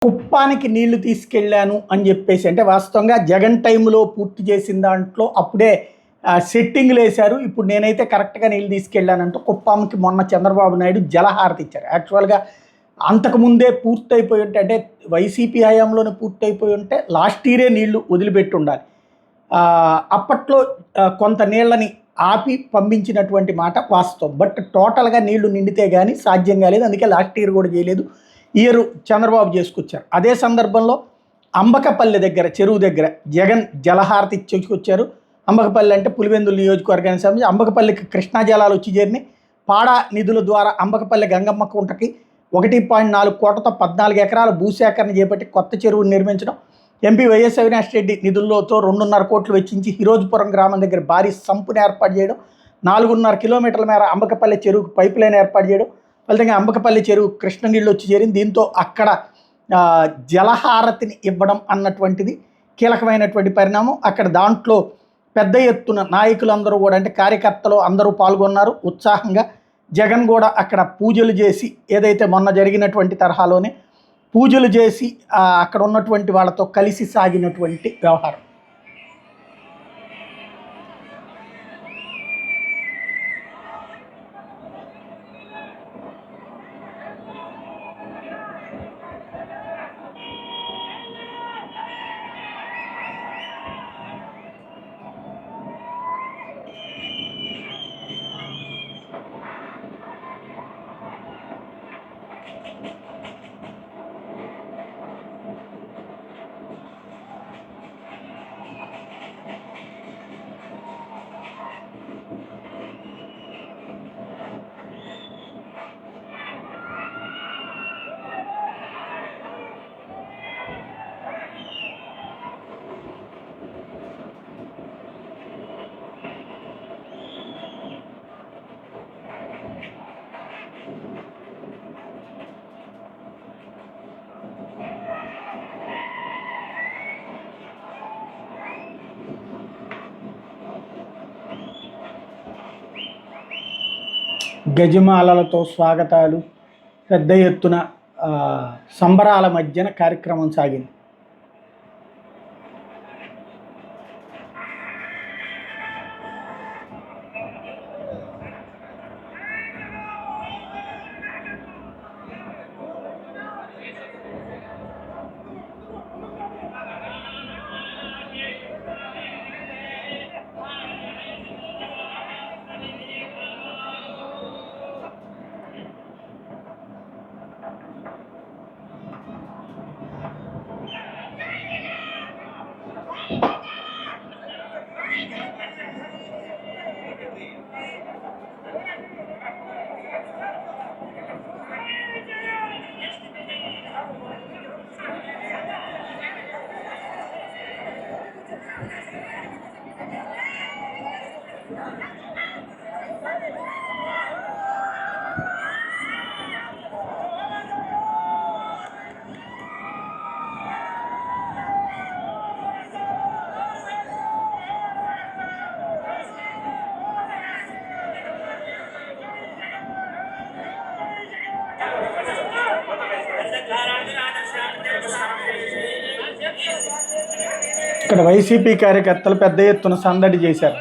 కుప్పానికి నీళ్లు తీసుకెళ్ళాను అని చెప్పేసి అంటే వాస్తవంగా జగన్ టైంలో పూర్తి చేసిన దాంట్లో అప్పుడే సెట్టింగ్లు వేశారు. ఇప్పుడు నేనైతే కరెక్ట్గా నీళ్ళు తీసుకెళ్ళానంటూ కుప్పానికి మొన్న చంద్రబాబు నాయుడు జలహారతి ఇచ్చారు. యాక్చువల్గా అంతకుముందే పూర్తయిపోయి ఉంటే అంటే వైసీపీ హయాంలోనే పూర్తయిపోయి ఉంటే లాస్ట్ ఇయరే నీళ్లు వదిలిపెట్టి ఉండాలి. అప్పట్లో కొంత నీళ్ళని ఆపి పంపించినటువంటి మాట వాస్తవం. బట్ టోటల్గా నీళ్లు నిండితే కానీ సాధ్యం కాలేదు. అందుకే లాస్ట్ ఇయర్ కూడా చేయలేదు. ఇయర్ చంద్రబాబు చేసుకొచ్చారు. అదే సందర్భంలో అంబకపల్లి దగ్గర చెరువు దగ్గర జగన్ జలహారతి చేసుకొచ్చారు. అంబకపల్లి అంటే పులివెందుల నియోజకవర్గానికి సంబంధించి అంబకపల్లికి కృష్ణా జలాలు వచ్చి చేరినాయి. పాడా నిధుల ద్వారా అంబకపల్లి గంగమ్మ కుంటకి 1.4 కోట్లతో 14 ఎకరాల భూసేకరణ చేపట్టి కొత్త చెరువును నిర్మించడం, ఎంపీ వైఎస్ అవినాష్ రెడ్డి నిధులతో 2.5 కోట్లు వెచ్చించి హిరోజ్పురం గ్రామం దగ్గర భారీ సంపుని ఏర్పాటు చేయడం, 4.5 కిలోమీటర్ల మేర అంబకపల్లి చెరువుకు పైప్ లైన్ ఏర్పాటు చేయడం, ఫలితంగా అంబకపల్లి చెరువు కృష్ణ నీళ్ళు వచ్చి చేరింది. దీంతో అక్కడ జలహారతిని ఇవ్వడం అన్నటువంటిది కీలకమైనటువంటి పరిణామం. అక్కడ దాంట్లో పెద్ద ఎత్తున నాయకులందరూ కూడా అంటే కార్యకర్తలు అందరూ పాల్గొన్నారు ఉత్సాహంగా. జగన్ కూడా అక్కడ పూజలు చేసి ఏదైతే మొన్న జరిగినటువంటి తరహాలోనే పూజలు చేసి అక్కడ ఉన్నటువంటి వాళ్ళతో కలిసి సాగినటువంటి వ్యవహారం. గజమాలలతో స్వాగతాలు, పెద్ద ఎత్తున సంబరాల మధ్యన కార్యక్రమం సాగింది. ఇక్కడ వైసీపీ కార్యకర్తలు పెద్ద ఎత్తున సందడి చేశారు.